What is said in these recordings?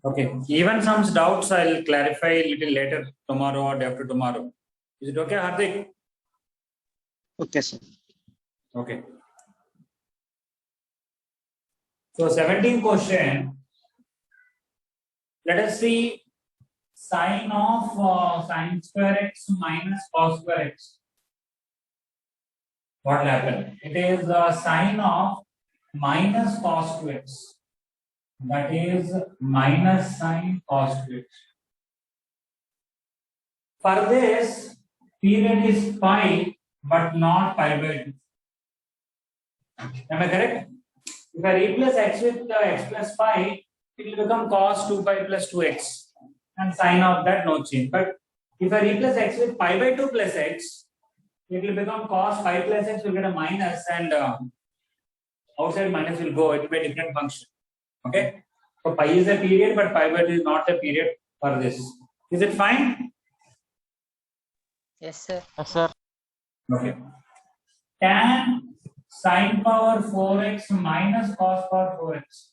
Okay. Even some doubts I'll clarify a little later, tomorrow or day after tomorrow. Is it okay, Hardik? Okay, sir. Okay. So 17th question. Let us see sine of sine square x minus cos square x. What will happen? It is sine of minus cos 2x. That is minus sine cos 2x. For this, period is pi, but not pi by 2. Am I correct? If I replace x with x plus pi, it will become cos 2 pi plus 2x. And sine of that, no change. But if I replace x with pi by 2 plus x, it will become cos pi plus x, will get a minus, and outside minus will go. It will be a different function. Okay? So pi is a period, but pi by 2 is not a period for this. Is it fine? Yes, sir. Yes, sir. Okay. Tan sine power 4x minus cos power 4x.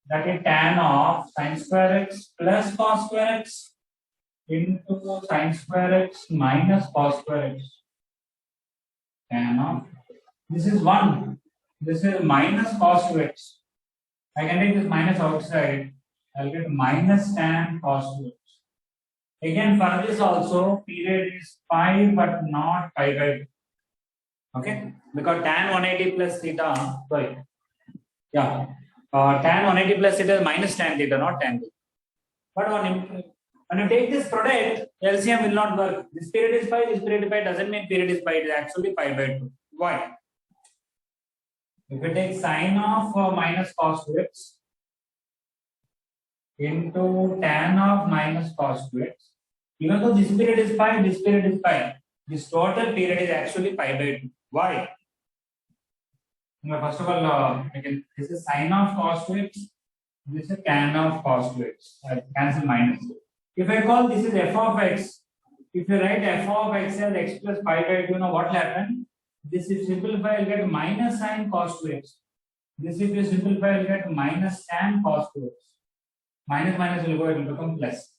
That is tan of sine square x plus cos square x into sine square x minus cos square x. Tan of, this is 1. This is minus cos 2x. I can take this minus outside. I'll get minus tan cos 2x. Again, for this also, period is pi but not pi by 2. Okay? Because tan 180 plus theta, sorry. Yeah. Tan 180 plus theta is minus tan theta, not tan theta. But when you take this product, LCM will not work. This period is pi, this period is pi, doesn't mean period is pi, it is actually pi by 2. Why? If you take sine of minus cos 2x into tan of minus cos 2x, even though this period is pi, this period is pi, this total period is actually pi by 2. Why? First of all, this is sine of cos 2x, this is tan of cos 2x. I cancel minus. If I call this is f of x, if you write f of x as x plus pi by 2, you know what will happen? This if simplify, I'll get minus sine cos 2x. This if you simplify, I'll get minus tan cos 2x. Minus minus will go, it will become plus.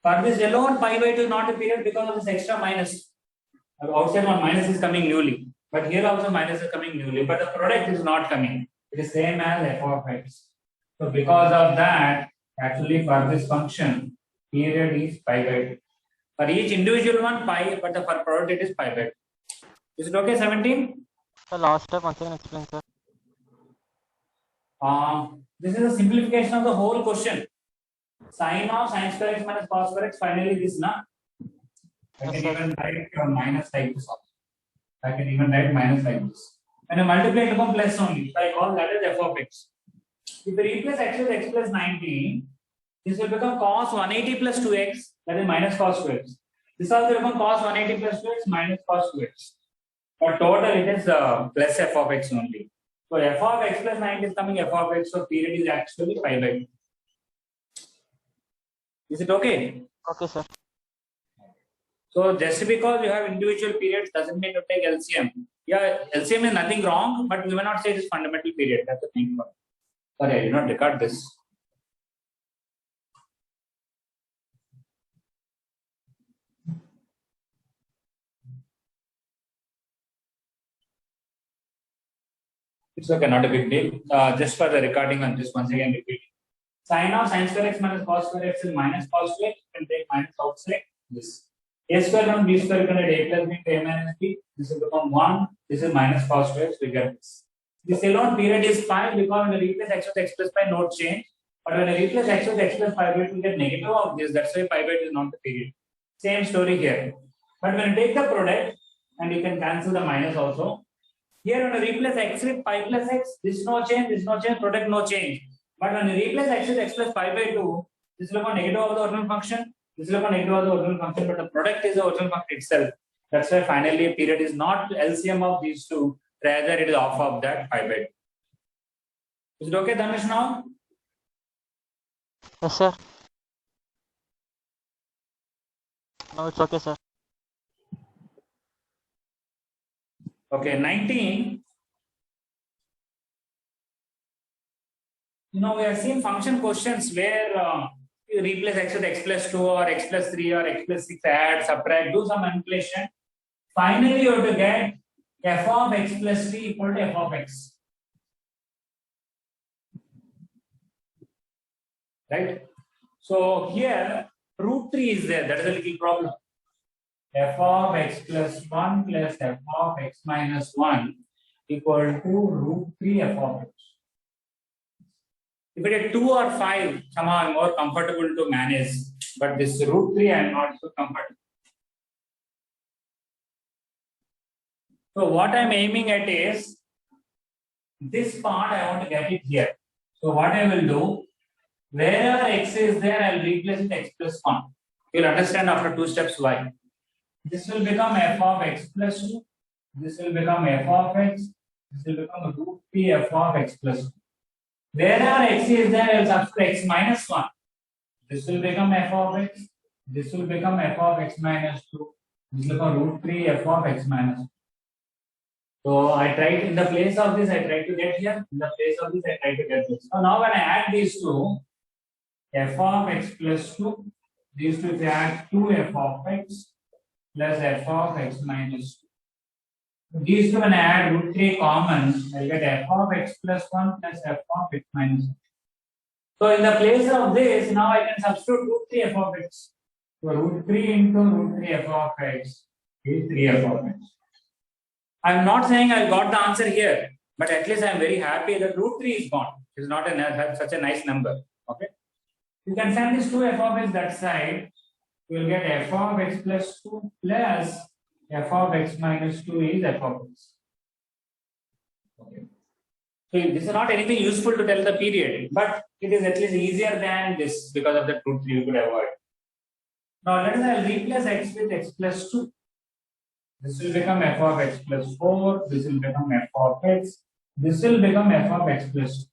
For this alone, pi by 2 is not a period because of this extra minus. Outside one minus is coming newly. But here also minus is coming newly. But the product is not coming. It is same as f of x. So because of that, actually for this function, period is pi by 2. For each individual one, pi, but for product it is pi by 2. Is it okay, 17? The last step, once again explain, sir. This is a simplification of the whole question. Sine of sine square x minus cos square x, finally this, na? I can even write minus like this also. I can even write minus like this. When I multiply, it becomes plus only. So I call that as f of x. If we replace x with x plus 90, this will become cos 180 plus 2x, that is minus cos 2x. This also will become cos 180 plus 2x minus cos 2x. But total it is plus f of x only. So f of x plus 90 is coming f of x, so period is actually pi by 2. Is it okay? Okay, sir. So just because you have individual periods doesn't mean to take LCM. Yeah, LCM is nothing wrong, but we may not say it is fundamental period. That's the thing. Sorry, I did not record this. It's okay, not a big deal. Just for the recording, I'm just once again repeating. Sine of sine square x minus cos square x is minus cos square x. You can take minus outside this. A square and b square, you can write a plus b into a minus b. This will become 1. This is minus cos square x. We get this. This alone period is pi because when I replace x with x plus pi, no change. But when I replace x with x plus pi, we will get negative of this. That's why pi by 2 is not the period. Same story here. But when you take the product, and you can cancel the minus also. Here when I replace x with pi plus x, this no change, product no change. But when you replace x with x plus pi by 2, this will become negative of the original function, this will become negative of the original function, but the product is the original function itself. That's why finally period is not LCM of these two, rather it is off of that pi by 2. Is it okay, Dhanush, now? Yes, sir. No, it's okay, sir. Okay, 19. We have seen function questions where you replace x with x plus 2 or x plus 3 or x plus 6, add, subtract, do some manipulation. Finally, you have to get f of x plus 3 equal to f of x. Right? So here, root 3 is there. That is a little problem. F of x plus 1 plus f of x minus 1 equal to root 3 f of x. If it is 2 or 5, somehow I'm more comfortable to manage. But this root 3, I'm not so comfortable. So what I'm aiming at is this part, I want to get it here. So what I will do, wherever x is there, I'll replace it x plus 1. You'll understand after 2 steps why. This will become f of x plus 2. This will become f of x. This will become root 3 f of x plus 2. Wherever x is there, I'll substitute x minus 1. This will become f of x. This will become f of x minus 2. This will become root 3 f of x minus 2. So I tried in the place of this, I tried to get here. In the place of this, I tried to get this. So now when I add these two, f of x plus 2, these two, if I add 2 f of x plus f of x minus 2. These two, when I add root 3 common, I get f of x plus 1 plus f of x minus 1. So in the place of this, now I can substitute root 3 f of x. So root 3 into root 3 f of x is 3 f of x. I'm not saying I got the answer here, but at least I'm very happy that root 3 is gone. It's not such a nice number. Okay. You can send this to f of x that side. You will get f of x plus 2 plus f of x minus 2 is f of x. Okay. So this is not anything useful to tell the period, but it is at least easier than this because of the root 3 you could avoid. Now let us replace x with x plus 2. This will become f of x plus 4. This will become f of x. This will become f of x plus 2.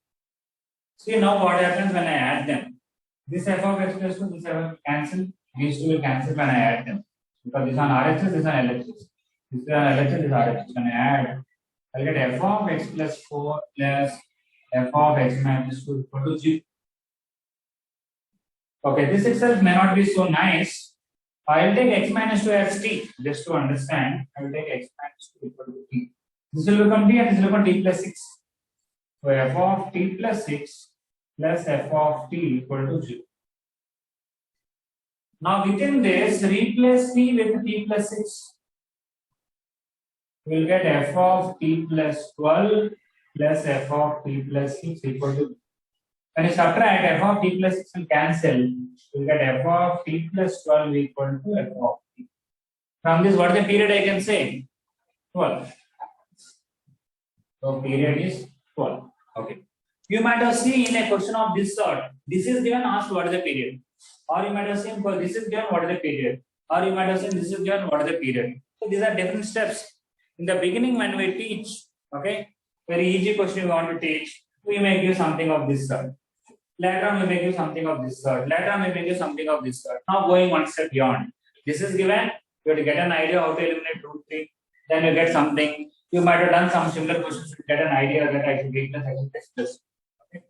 See now what happens when I add them. This f of x plus 2, this will cancel. These two will cancel when I add them. Because this one RHS, this one LHS. This one LHS, this RHS. When I add, I'll get f of x plus 4 plus f of x minus 2 equal to 0. Okay, this itself may not be so nice. I'll take x minus 2 as t, just to understand. I will take x minus 2 equal to t. This will become t and this will become t plus 6. So f of t plus 6 plus f of t equal to 0. Now within this, replace t with t plus 6. We will get f of t plus 12 plus f of t plus 6 equal to 0. When you subtract, f of t plus 6 will cancel. You will get f of t plus 12 equal to f of t. From this, what is the period I can say? 12. So period is 12. Okay. You might have seen a question of this sort. This is given, asked what is the period. Or you might have seen, well, this is given, what is the period. Or you might have seen, this is given, what is the period. So these are different steps. In the beginning, when we teach, okay, very easy question we want to teach, we may give something of this sort. Later on, we may give something of this sort. Later on, we may give something of this sort. Now going one step beyond. This is given, you have to get an idea how to eliminate root 3. Then you get something. You might have done some similar questions to get an idea that I should replace x with x plus. Okay.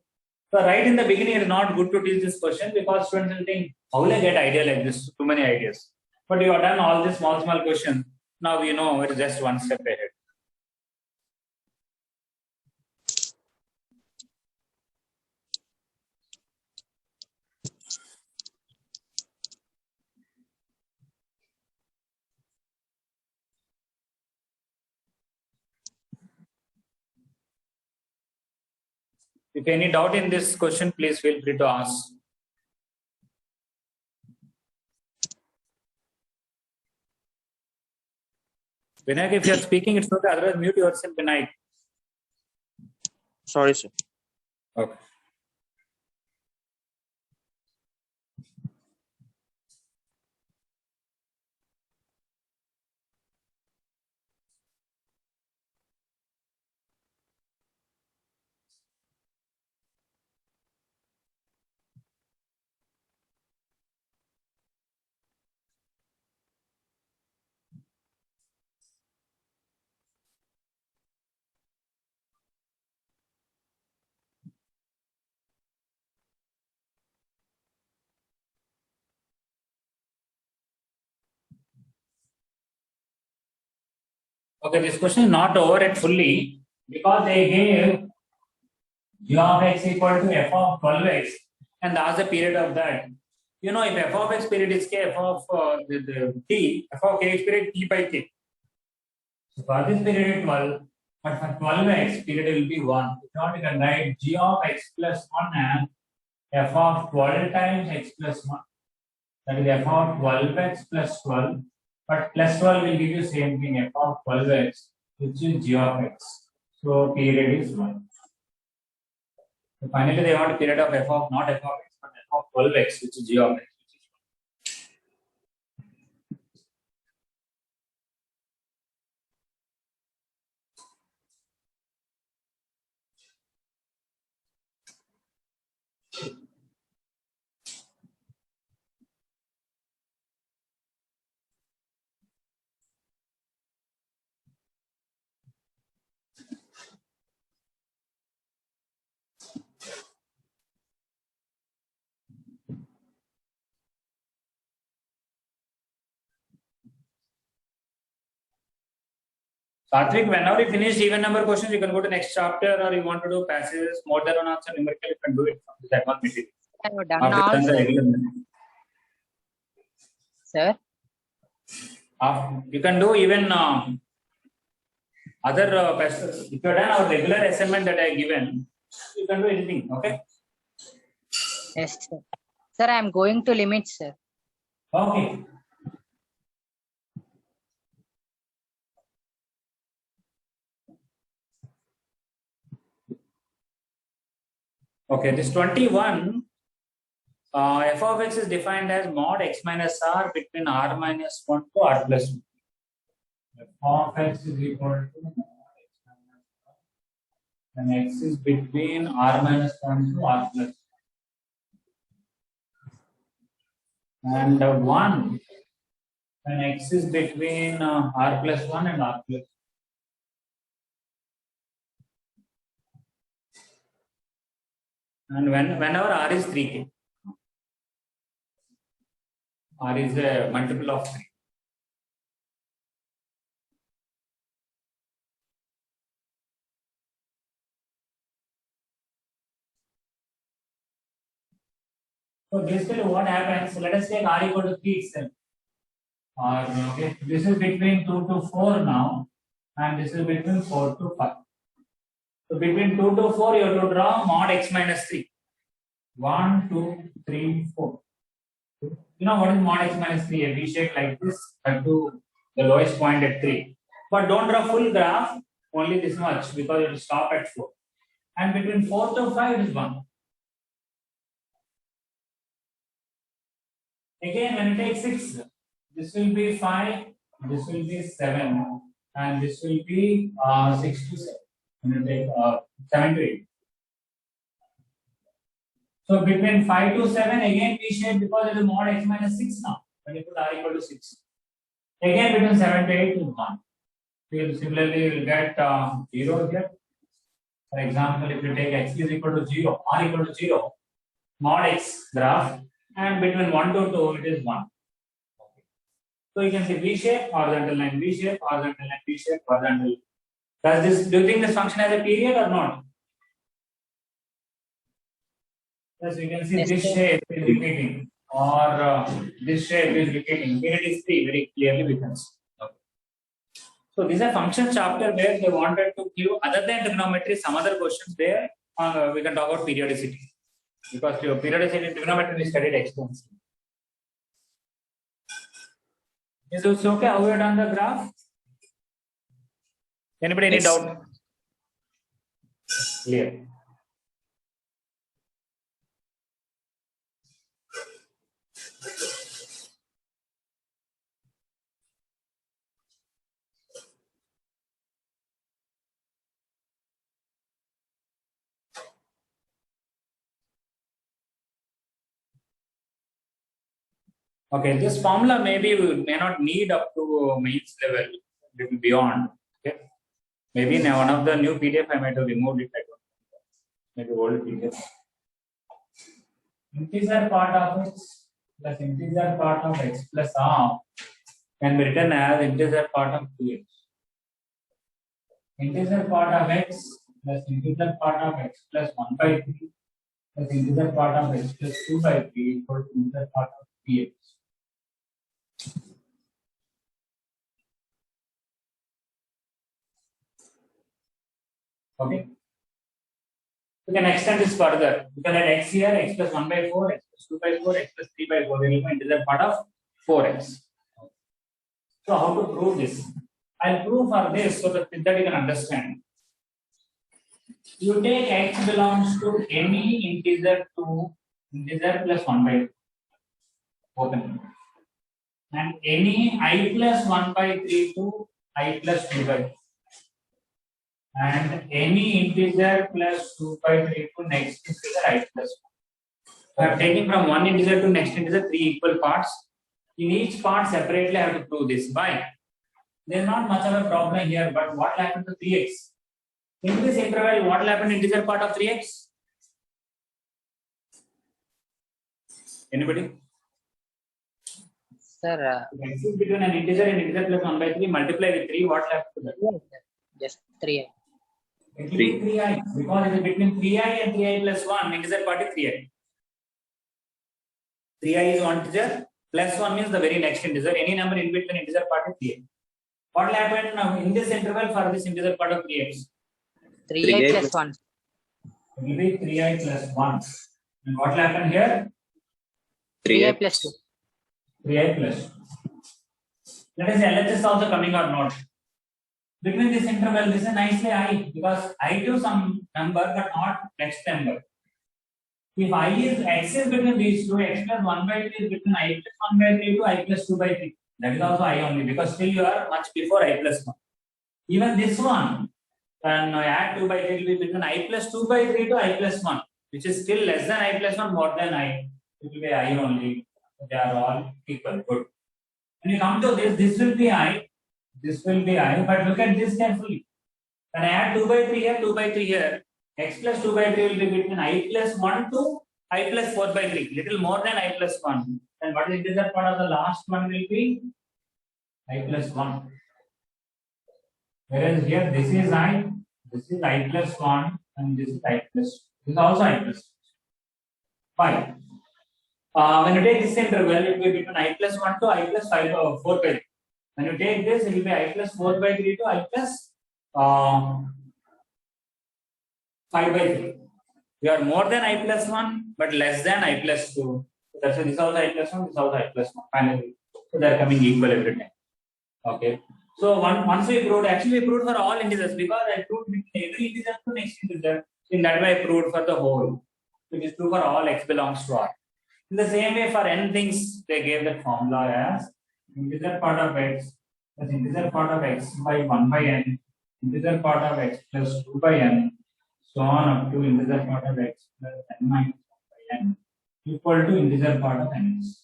So right in the beginning, it is not good to teach this question because students will think, how will I get idea like this? Too many ideas. But you have done all these small questions. Now you know it is just one step ahead. If any doubt in this question, please feel free to ask. Vinayak, if you are speaking, it's okay. Otherwise, mute yourself, Vinayak. Sorry, sir. Okay. Okay, this question is not over it fully because they gave g of x equal to f of 12x and that's the period of that. You know, if f of x period is k, f of t, f of k is period t by k. So for this period is 12, but for 12x period will be 1. If not, you can write g of x plus 1 and f of 12 times x plus 1. That is f of 12x plus 12. But plus 12 will give you same thing, f of 12x, which is g of x. So period is 1. So finally, they want a period of f of not f of x, but f of 12x, which is g of x. Satvik, whenever you finish even number questions, you can go to next chapter, or you want to do passages more than one answer numerical, you can do it from that one material. I have done After all, done the sir. regular, Sir, you can do even other passages. If you have done our regular assignment that I have given, you can do anything. Okay. yes, sir. Sir, I am going to limit, sir. Okay. Okay, this 21, f of x is defined as mod x minus r between r minus 1 to r plus 1. F of x is equal to mod x minus r, and x is between r minus 1 to r plus 1. And 1, when x is between r plus 1 and r plus 1. And whenever r is 3k, r is a multiple of 3. So basically what happens, let us take r equal to 3 itself. Or okay, this is between 2 to 4 now, and this is between 4 to 5. So between 2 to 4, you have to draw mod x minus 3. 1, 2, 3, 4. You know what is mod x minus 3? A V shape like this, up to the lowest point at 3. But don't draw full graph, only this much, because it will stop at 4. And between 4 to 5 it is 1. Again, when you take 6, this will be 5, this will be 7, and this will be 6 to 7. When you take 7 to 8. So between 5 to 7, again V shape because it is mod x minus 6 now. When you put r equal to 6. Again between 7 to 8 is 1. Similarly, you will get 0 here. For example, if you take x is equal to 0, r equal to 0, mod x graph, and between 1 to 2, it is 1. So you can see V shape, horizontal line V shape, horizontal line V shape, horizontal. Do you think this function has a period or not? Yes, you can see Yes, this sir. shape is repeating, or this shape is repeating. Period is 3, very clearly we can see. Okay. So this is a function chapter where they wanted to give, other than trigonometry, some other questions there. We can talk about periodicity. Because your periodicity in trigonometry we studied extensively. Is this okay? How we have done the graph? Anybody any Yes. doubt? Clear. Okay, this formula maybe we may not need up to mains level, little beyond. Okay, maybe in one of the new PDF I might have removed it. I don't know. Maybe old PDF. Integer part of x plus integer part of x plus half can be written as integer part of 2x. integer part of x plus integer part of x plus 1 by 3 plus integer part of x plus 2 by 3 equal to integer part of 3x. Okay. We can extend this further. You can add x here, x plus 1 by 4, x plus 2 by 4, x plus 3 by 4. There will be integer part of 4x. So how to prove this? I'll prove for this so that you can understand. You take x belongs to any integer to integer plus 1 by 2. Open. And any I plus 1 by 3 to I plus 2 by 3. And any integer plus 2 by 3 to next integer I plus 1. I have taken from one integer to next integer 3 equal parts. In each part separately I have to prove this. Why? There is not much of a problem here, but what will happen to 3x? In this interval, what will happen to integer part of 3x? Anybody? Sir, X is between an integer and integer plus 1 by 3, multiply with 3, what will happen to that? yes, sir. Just 3. It will be 3i, because it is between 3i and 3i plus 1, integer part is 3i. 3i is one integer, plus 1 means the very next integer, any number in between integer part is 3i. What will happen now in this interval for this integer part of 3x? 3i plus 1. It will be 3i plus 1. And what will happen here? 3i plus 2. 3i plus 2. Let us say LHS also coming or not. Between this interval, this is nicely I, because I do some number but not next number. If I is x is between these two, x plus 1 by 3 is between I plus 1 by 3 to I plus 2 by 3. That is also I only, because still you are much before I plus 1. Even this one, when I add 2 by 3, it will be between I plus 2 by 3 to I plus 1, which is still less than I plus 1, more than I. It will be I only. They are all equal. Good. When you come to this, this will be I, this will be I, but look at this carefully. When I add 2 by 3 here, 2 by 3 here, x plus 2 by 3 will be between I plus 1 to I plus 4 by 3, little more than I plus 1. And what is the integer part of the last one will be I plus 1. Whereas here this is I plus 1, and this is I plus 2. This is also I plus 2. Fine. When you take this interval, it will be between I plus 1 to I plus 4 by 3. When you take this, it will be I plus 4 by 3 to I plus 5 by 3. We are more than I plus 1, but less than I plus 2. So that's why this is also I plus 1, this is also I plus 1. Finally, so they are coming equal every time. Okay. So once we proved, actually we proved for all integers, because I proved between every integer to next integer. In that way, I proved for the whole. It is true for all x belongs to R. In the same way, for n things, they gave that formula as integer part of x plus integer part of x by 1 by n, integer part of x plus 2 by n, so on up to integer part of x plus n minus 1 by n equal to integer part of nx.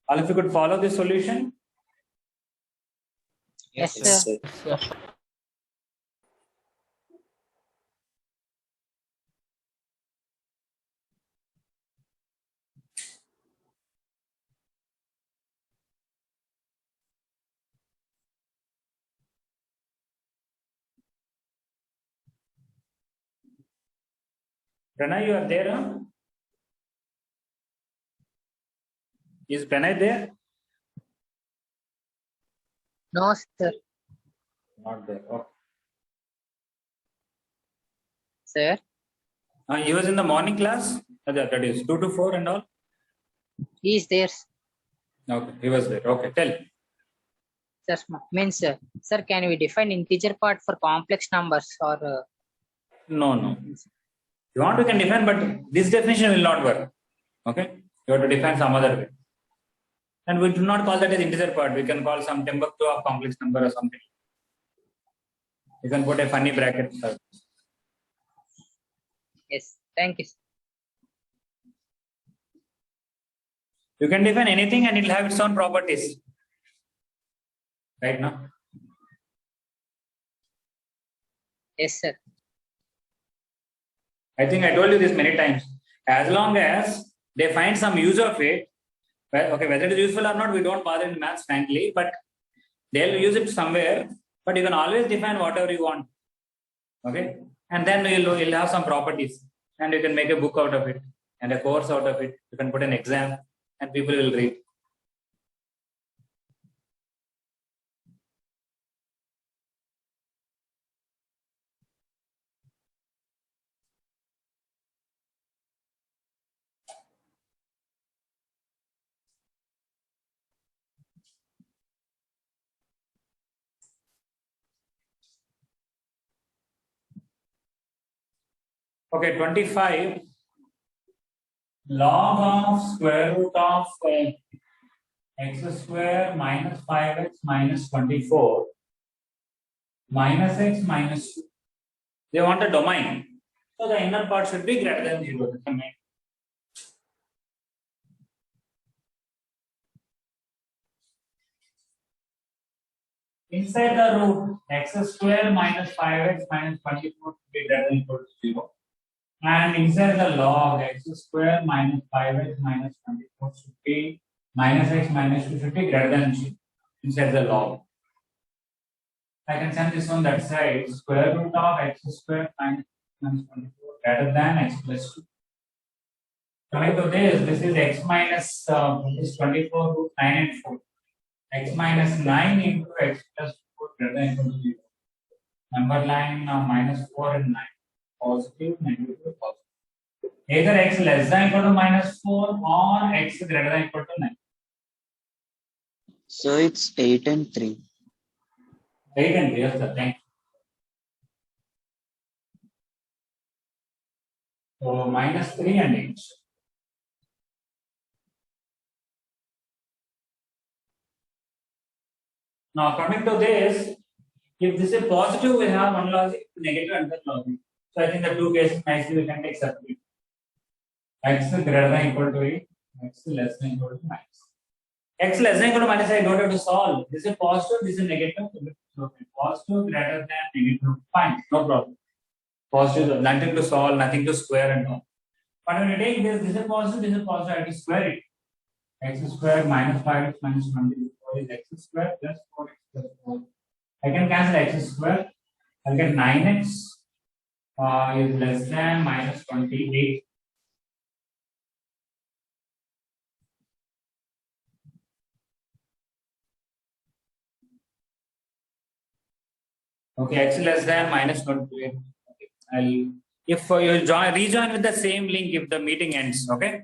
All of you could follow this solution? Yes, sir. Yes. Pranay, you are there, huh? Is Pranay there? No, sir. Not there. Okay. Sir, He was in the morning class? That is 2 to 4 and all? he is there. Okay, he was there. Okay, tell. Sir, means, sir, can we define integer part for complex numbers or? No. If you want, we can define, but this definition will not work. Okay? You have to define some other way. And we do not call that as integer part. We can call some Timbuktu of complex number or something. You can put a funny bracket. Yes, thank you. You can define anything and it will have its own properties. Right now? Yes, sir. I think I told you this many times. As long as they find some use of it, well, okay, whether it is useful or not, we don't bother in maths, frankly, but they'll use it somewhere. But you can always define whatever you want. Okay, and then you'll have some properties, and you can make a book out of it and a course out of it. You can put an exam, and people will read. Okay, 25. Log of square root of x square minus 5x minus 24 minus x minus 2. They want a domain. So the inner part should be greater than 0. That's the main. Inside the root, x square minus 5x minus 24 should be greater than equal to 0. And inside the log, x square minus 5x minus 24 should be minus x minus 2 should be greater than 0 inside the log. I can send this on that side. Square root of x square minus 24 greater than x plus 2. Coming to this is x minus this 24 root 9 and 4. X minus 9 into x plus 4 greater than equal to 0. Number line minus 4 and 9. Positive, negative, positive. Either x less than equal to minus 4 or x greater than equal to 9. So it's 8 and 3. 8 and 3, yes, sir. Thank you. So minus 3 and 8. Now coming to this, if this is positive, we have one logic, negative another logic. So I think the two cases nicely we can take separately. X greater than equal to 8, x less than equal to minus. X less than equal to minus, I don't have to solve. This is positive, this is negative. Okay. Positive greater than negative, fine, no problem. Positive, nothing to solve, nothing to square and all. But when you take this is positive, I have to square it. X square minus 5x minus 24 is x square plus 4x plus 4. I can cancel x square. I'll get 9x is less than minus 28. Okay, x less than minus 28. Okay. If you rejoin with the same link if the meeting ends, okay?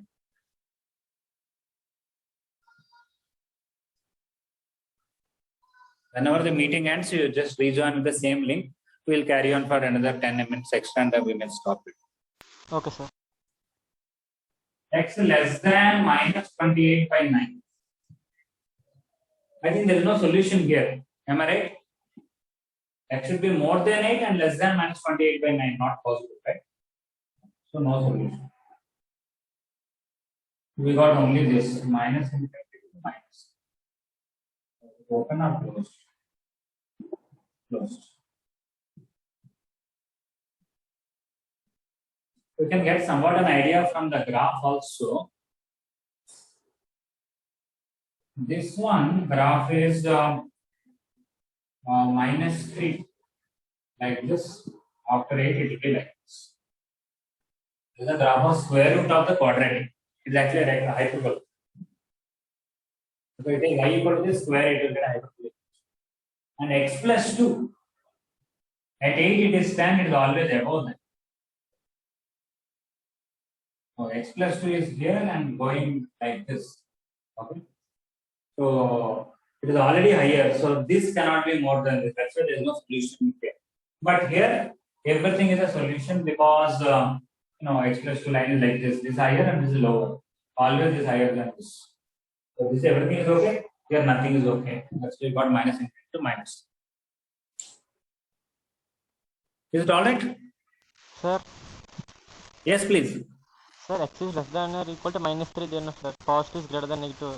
Whenever the meeting ends, you just rejoin with the same link. We'll carry on for another 10 minutes extra and then we may stop it. Okay, sir. X less than minus 28 by 9. I think there is no solution here. Am I right? X should be more than 8 and less than minus 28 by 9, not possible, right? So no solution. We got only this minus infinity to minus. Open or closed? Closed. We can get somewhat an idea from the graph also. This one graph is minus 3 like this. After 8 it will be like this. This is the graph of square root of the quadratic. It is actually a hyperbola. So it is y equal to the square, it will get a hyperbola. And x plus 2. At 8 it is 10, it is always above that. So x plus 2 is here and going like this. Okay. So it is already higher. So this cannot be more than this. That's why there is no solution here. But here everything is a solution because x plus 2 line is like this. This is higher and this is lower. Always is higher than this. So this everything is okay. Here nothing is okay. That's why we got minus infinity to minus. Is it alright? Sir, Yes, please. sir, x is less than or equal to minus 3, then sir, positive is greater than negative.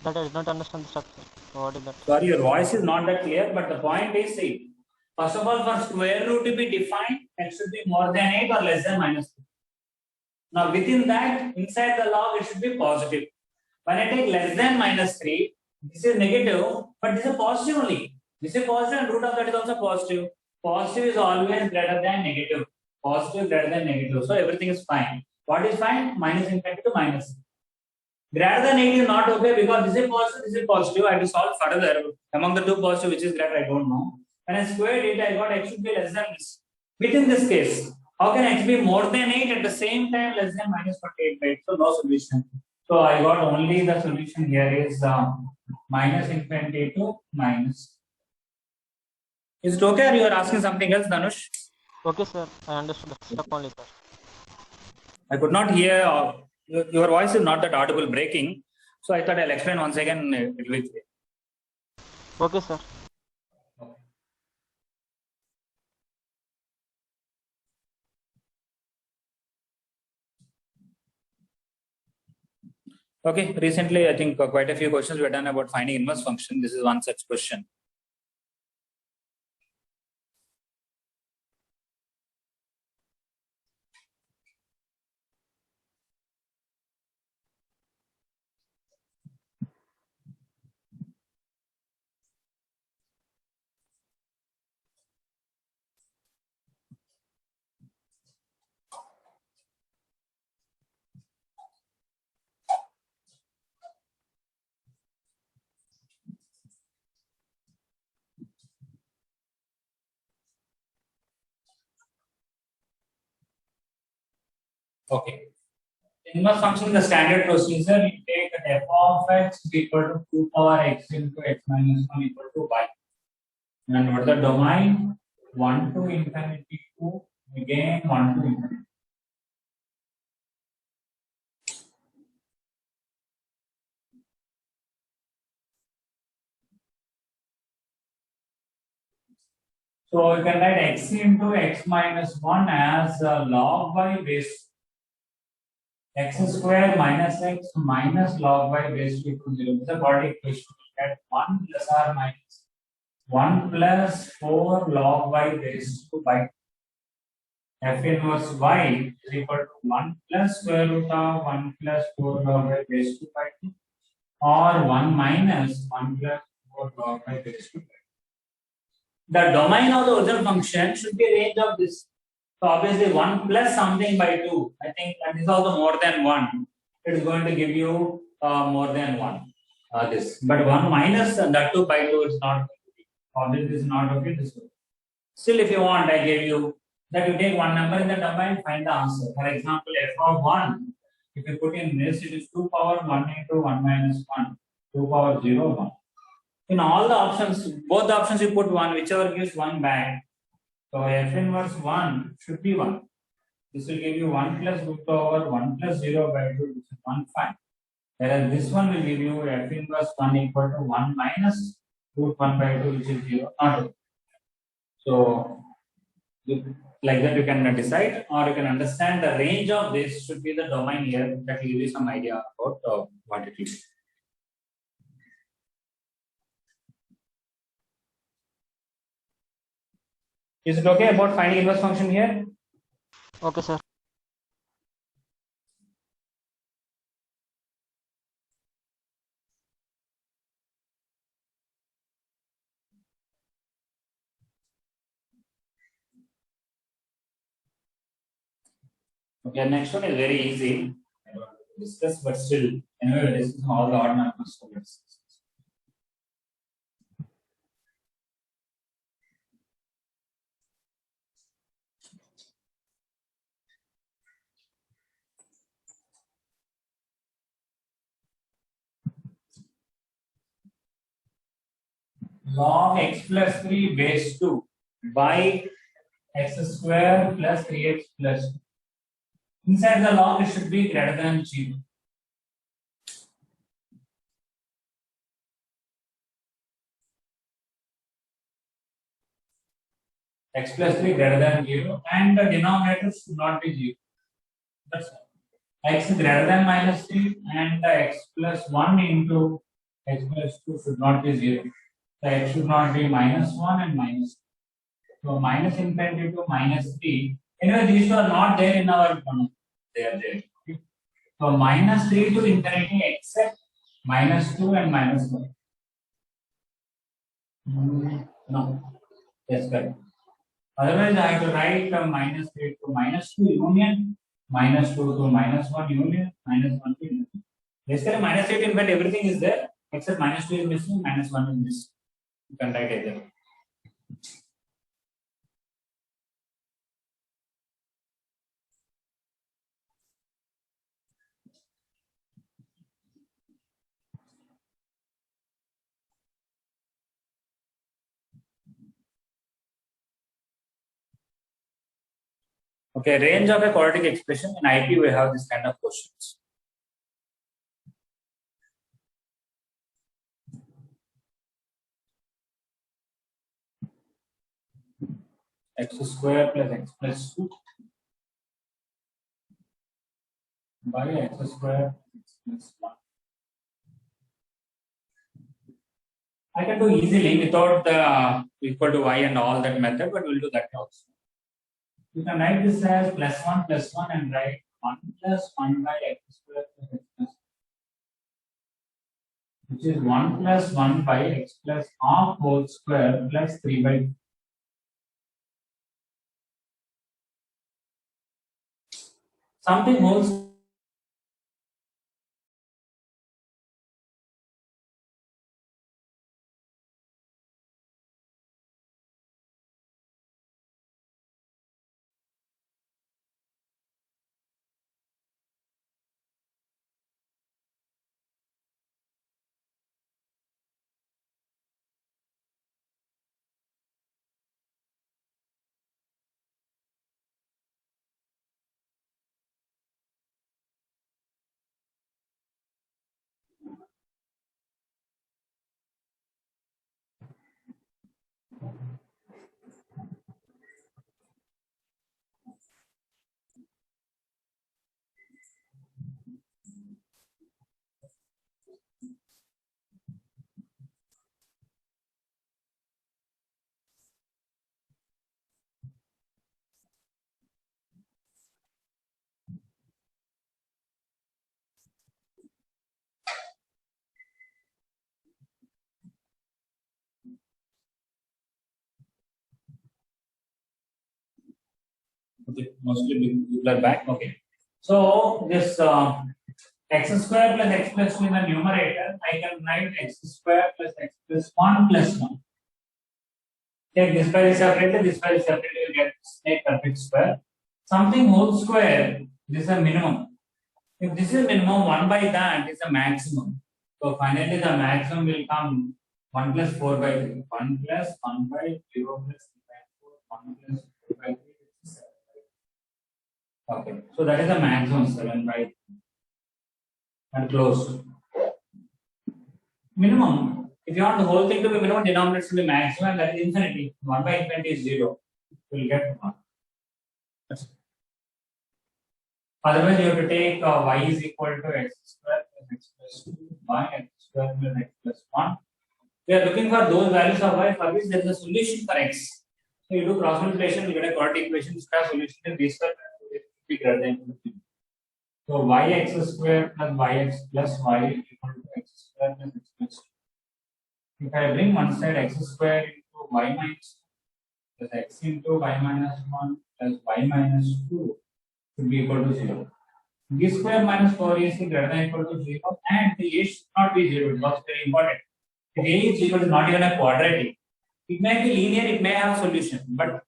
That I did not understand the structure. So what is that? Sorry, your voice is not that clear, but the point is, see, first of all, for square root to be defined, x should be more than 8 or less than minus 3. Now within that, inside the log, it should be positive. When I take less than minus 3, this is negative, but this is positive only. This is positive and root of that is also positive. Positive is always greater than negative. Positive greater than negative. So everything is fine. What is fine? Minus infinity to minus. Greater than negative not okay because this is positive. I have to solve further. Among the two positive, which is greater, I don't know. When I squared it, I got x should be less than this. Within this case, how can x be more than 8 at the same time less than minus 48 by 8? So no solution. So I got only the solution here is minus infinity to minus. Is it okay or you are asking something else, Dhanush? Okay, sir. I understood the step only, sir. I could not hear, your voice is not that audible, breaking. So I thought I'll explain once again. It will be clear. Okay, sir. Okay, recently I think quite a few questions were done about finding inverse function. This is one such question. Okay. Inverse function, the standard procedure, you take f of x equal to 2 power x into x minus 1 equal to y. And what the domain? 1 to infinity to again 1 to infinity. So you can write x into x minus 1 as log y base x square minus x minus log y base to equal to 0. This is a quadratic equation. At 1 plus or minus 1 plus 4 log y base to y. F inverse y is equal to 1 plus square root of 1 plus 4 log y base to y or 1 minus 1 plus 4 log y base to y. The domain of the original function should be range of this. So obviously 1 plus something by 2. I think that is also more than 1. It is going to give you more than 1. This. But 1 minus that 2 by 2 is not. Obviously this is not okay. This way. Still, if you want, I gave you that you take one number in the domain, find the answer. For example, f of 1. If you put in this, it is 2 power 1 into 1 minus 1. 2 power 0, 1. In all the options, both the options you put 1, whichever gives 1 back. So f inverse 1 should be 1. This will give you 1 plus root over 1 plus 0 by 2, which is 1, 5. Whereas this one will give you f inverse 1 equal to 1 minus root 1 by 2, which is 0, not 2. So, like that you can decide, or you can understand the range of this should be the domain here. That will give you some idea about what it is. Is it okay about finding inverse function here? Okay, sir. Okay, next one is very easy. I don't want to discuss, but still, anyway, this is all the odd numbers. So let's discuss. Log x plus 3 base 2 by x square plus 3x plus 2. Inside the log, it should be greater than 0. X plus 3 greater than 0 and the denominator should not be 0. That's all. X greater than minus 3 and the x plus 1 into x plus 2 should not be 0. The x should not be minus 1 and minus 2. So minus infinity to minus 3. Anyway, these two are not there in our they are there. Okay. So minus 3 to infinity except minus 2 and minus 1. No, that's correct. Otherwise, I have to write minus 3 to minus 2 union, minus 2 to minus 1 union, minus 1 to union. Basically, minus 3 to infinity, everything is there except minus 2 is missing, minus 1 is missing. You can write either. Okay, range of a quadratic expression in IP we have this kind of questions. X square plus x plus 2 by x square x plus 1. I can do easily without the equal to y and all that method, but we'll do that also. You can write this as plus 1 and write 1 plus 1 by x square plus x plus 1, which is 1 plus 1 by x plus half whole square plus 3 by 2. Something whole okay, mostly people are back. Okay. So this x square plus x plus 2 in the numerator, I can write x square plus x plus 1 plus 1. Take this value separately, you get a perfect square. Something whole square, this is a minimum. If this is minimum, 1 by that is a maximum. So finally the maximum will come 1 plus 4 by 3. 1 plus 1 by 0 plus 3 by 4. 1 plus 4 by 3 is 7 by 3. Okay, so that is the maximum 7 by 3. And close. Minimum, if you want the whole thing to be minimum, denominator should be maximum, that is infinity. 1 by infinity is 0. You will get 1. Otherwise, you have to take y is equal to x square plus x plus 2 by x square plus x plus 1. We are looking for those values of y for which there is a solution for x. So you do cross multiplication, you get a quadratic equation, which has solution in this square be greater than equal to 0. So yx square plus yx plus y equal to x square plus x plus 2. If I bring one side x square into y minus 2 plus x into y minus 1 plus y minus 2 should be equal to 0. B square minus 4ac greater than equal to 0 and the a should not be 0. It was very important. If a is equal to not even a quadratic, it may be linear, it may have solution, but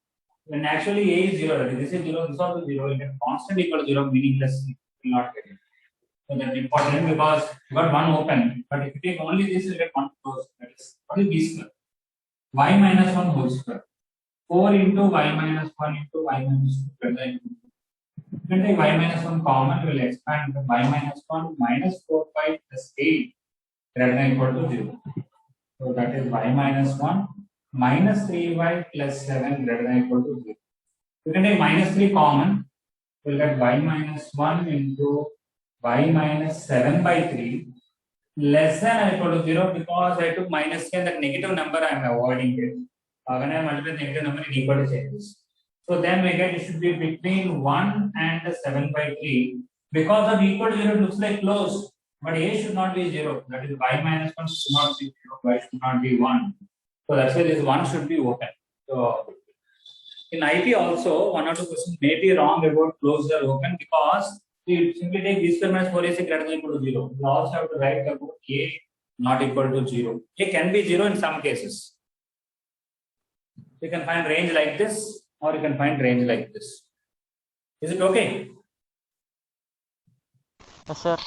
when actually a is 0, this is 0, this also 0, you get constant equal to 0, meaningless, you will not get it. So that's important because you got one open, but if you take only this, you get one closed. That is what is b square? Y minus 1 whole square. 4 into y minus 1 into y minus 2 greater than equal to 0. If you take y minus 1 common, we will expand to y minus 1 minus 4 pi plus 8 greater than equal to 0. So that is y minus 1 minus 3y plus 7 greater than equal to 0. You can take minus 3 common, we will get y minus 1 into y minus 7 by 3 less than or equal to 0 because I took minus 10, that negative number I am avoiding it. When I multiply the negative number in equal to changes. So then we get it should be between 1 and 7 by 3. Because of equal to 0 it looks like closed, but a should not be 0. That is y minus 1 should not be 0, y should not be 1. So that's why this 1 should be open. So in IP also, 1 or 2 questions may be wrong about closed or open because we simply take b square minus 4ac greater than or equal to 0. We also have to write about a not equal to 0. A can be 0 in some cases. You can find range like this or you can find range like this. Is it okay? Yes, sir.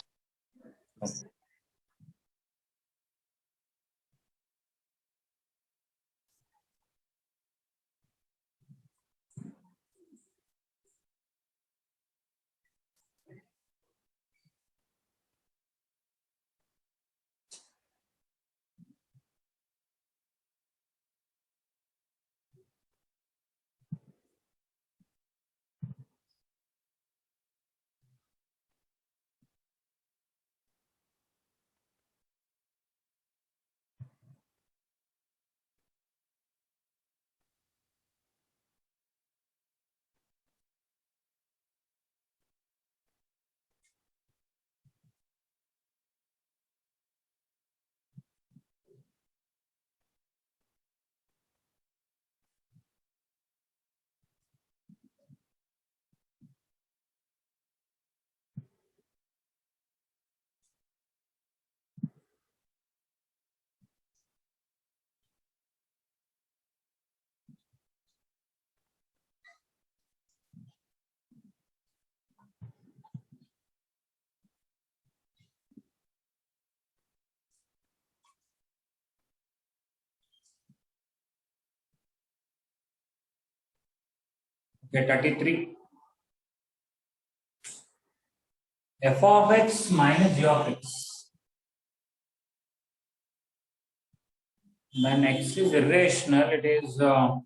Okay, 33. F of x minus g of x. When x is irrational, it is 0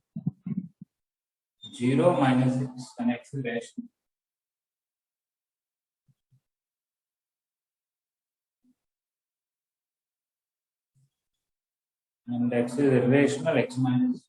minus x. When x is rational. And x is irrational, x minus.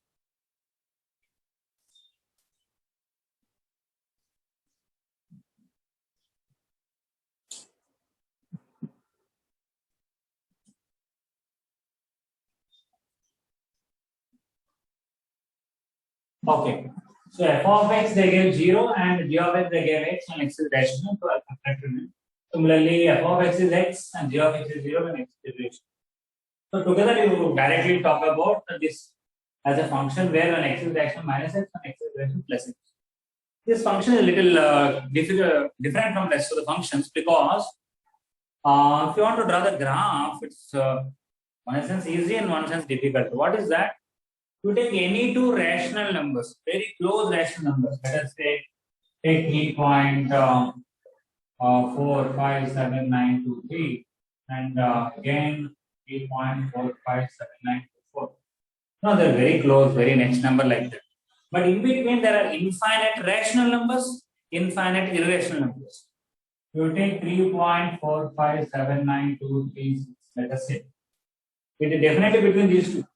Okay. So f of x they gave 0 and g of x they gave x and x is rational. So I'll subtract it. Similarly, f of x is x and g of x is 0 and x is rational. So together you directly talk about this as a function where when x is rational minus x and x is rational plus x. This function is a little different from rest of the functions because if you want to draw the graph, it's one sense easy and one sense difficult. What is that? You take any two rational numbers, very close rational numbers. Let us say take 3.4, 5, 7, 9, 2, 3, and again 3.457924. No, they're very close, very next number like that. But in between there are infinite rational numbers, infinite irrational numbers. You take 3.457923, let us say. It is definitely between these two.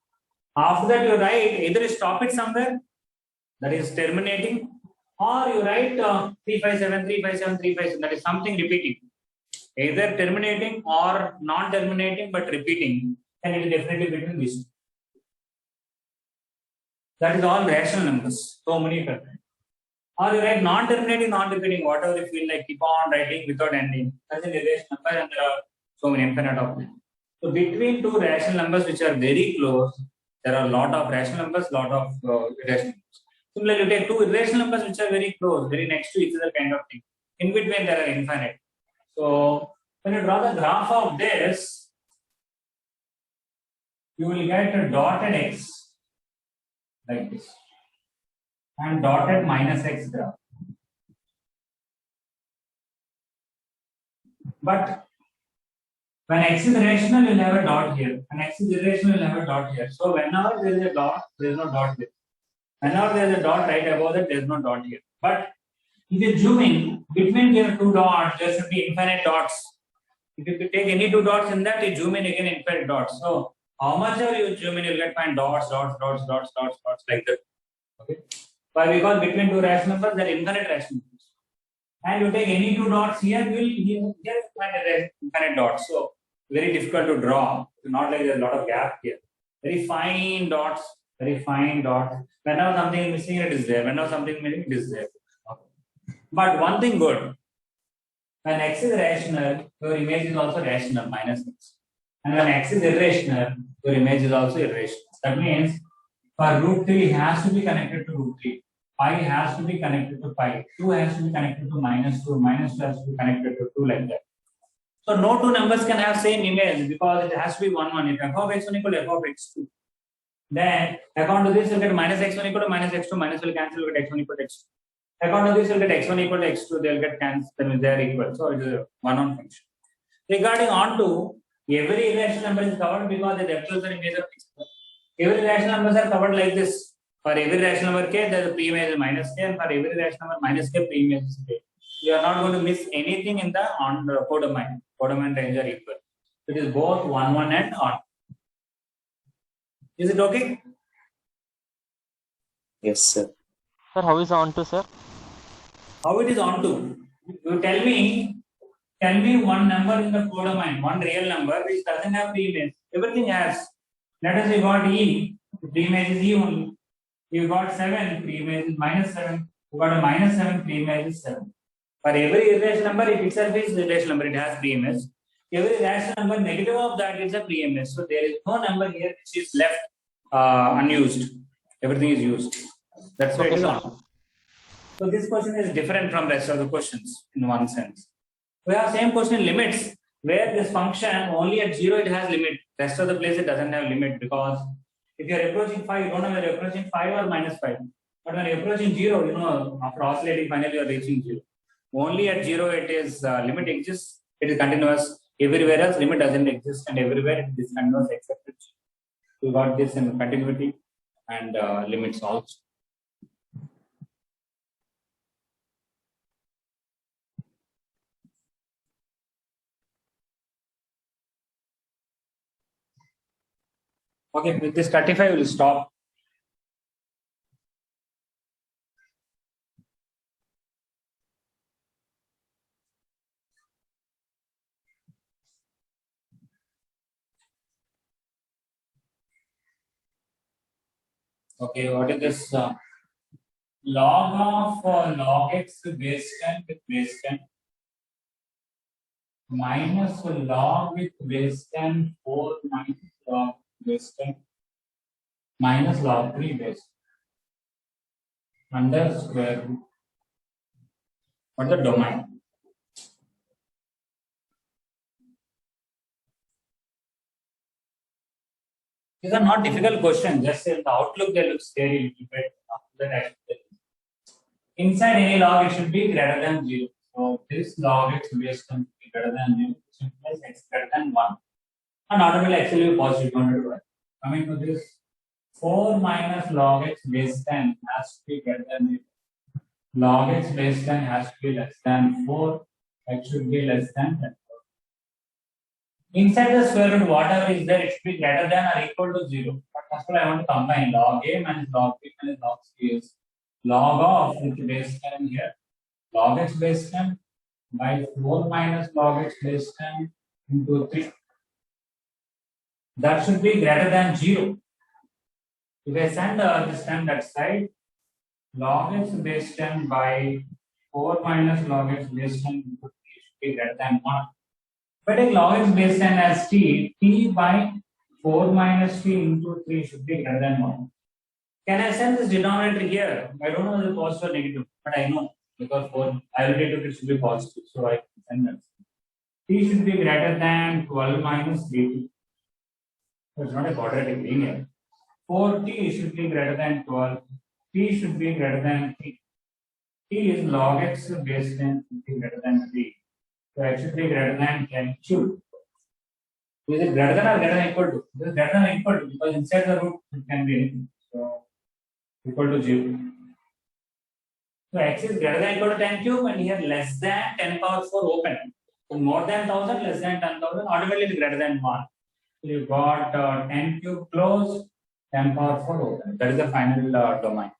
After that, you write either you stop it somewhere, that is terminating, or you write 357, 357, 357, that is something repeating. Either terminating or non-terminating but repeating, and it is definitely between these two. That is all rational numbers, so many different. Or you write non-terminating, non-repeating, whatever you feel like, keep on writing without ending. That's an irrational number, and there are so many infinite of them. So between two rational numbers which are very close, there are a lot of rational numbers, lot of irrational numbers. Similarly, you take two irrational numbers which are very close, very next to each other kind of thing. In between, there are infinite. So when you draw the graph of this, you will get a dotted x like this and dotted minus x graph. But when x is rational, you will have a dot here. When x is irrational, you will have a dot here. So whenever there is a dot, there is no dot here. Whenever there is a dot right above it, there is no dot here. But if you zoom in, between the two dots, there should be infinite dots. If you take any two dots in that, you zoom in again infinite dots. So how much ever you zoom in, you'll get find dots like that. Okay. Why? Because between two rational numbers there are infinite rational numbers. And you take any two dots here, you will get infinite dots. So very difficult to draw. Not like there's a lot of gap here. Very fine dots. Very fine dots. Whenever something is missing, it is there. Whenever something is missing, it is there. But one thing good. When x is rational, your image is also rational, minus x. And when x is irrational, your image is also irrational. That means for root 3 has to be connected to root 3. Pi has to be connected to pi. 2 has to be connected to minus 2. Minus 2 has to be connected to 2 like that. So no two numbers can have same image because it has to be 1, 1. If f of x1 equal to f of x2, then according to this you'll get minus x1 equal to minus x2. Minus will cancel, you'll get x1 equal to x2. According to this, you'll get x1 equal to x2, they'll get cancelled, then they are equal. So it is a one-on function. Regarding onto, every irrational number is covered because the depth are image of x. Every rational numbers are covered like this. For every rational number k, there is a pre-image is minus k, and for every rational number minus k, pre-image is k. You are not going to miss anything in the on the codomain. Codomain range are equal. It is both 1, 1 and on. Is it okay? Yes, sir. Sir, how is onto, sir? How it is onto? You tell me one number in the codomain, one real number which doesn't have pre-image. Everything has. Let us say you got E, the pre-image is E only. You got 7, pre-image is minus 7. You got a minus 7, pre-image is 7. For every irrational number, it itself is irrational number, it has pre-image. Every rational number, negative of that is a pre-image. So there is no number here which is left unused. Everything is used. That's why it is on. So this question is different from rest of the questions in one sense. We have same question in limits, where this function only at 0 it has limit. Rest of the place it doesn't have limit, because if you are approaching 5, you don't know whether you are approaching 5 or minus 5. But when you are approaching 0, you know, after oscillating finally you are reaching 0. Only at 0 it is limit exists, it is continuous. Everywhere else limit doesn't exist, and everywhere it is continuous except at 0. So you got this in continuity and limits also. Okay, with this 35 we will stop. Okay, what is this? Log of log x base 10 with base 10 minus log with base 10 4 minus log base 10 minus log 3 base under square root. What is the domain? These are not difficult questions. Just in the outlook they look scary a little bit. After that, inside any log it should be greater than 0. So this log x base 10 should be greater than 0, which implies x greater than 1. And automatically x will be positive. Coming to this, 4 minus log x base 10 has to be greater than 0. Log x base 10 has to be less than 4. X should be less than 10. Inside the square root, whatever is there, it should be greater than or equal to 0. But first of all, I want to combine log a minus log b minus log c is log of which base 10 here. Log x base 10 by 4 minus log x base 10 into 3. That should be greater than 0. If I send this term that side, log x base 10 by 4 minus log x base 10 into 3 should be greater than 1. If I take log x base 10 as t, t by 4 minus t into 3 should be greater than 1. Can I send this denominator here? I don't know whether it's positive or negative, but I know because 4 I already took it should be positive, so I can send that. T should be greater than 12 minus dt. So it's not a quadratic linear. 4t should be greater than 12. T should be greater than 3. T is log x base 10 should be greater than 3. So it should be greater than 10 cube. Is it greater than or greater than equal to? This is greater than or equal to because inside the root it can be anything. So equal to 0. So x is greater than equal to 10 cube and here less than 10 power 4 open. So more than 1000, less than 10,000, automatically it is greater than 1. So you got 10 cube closed, 10 power 4 open. That is the final domain.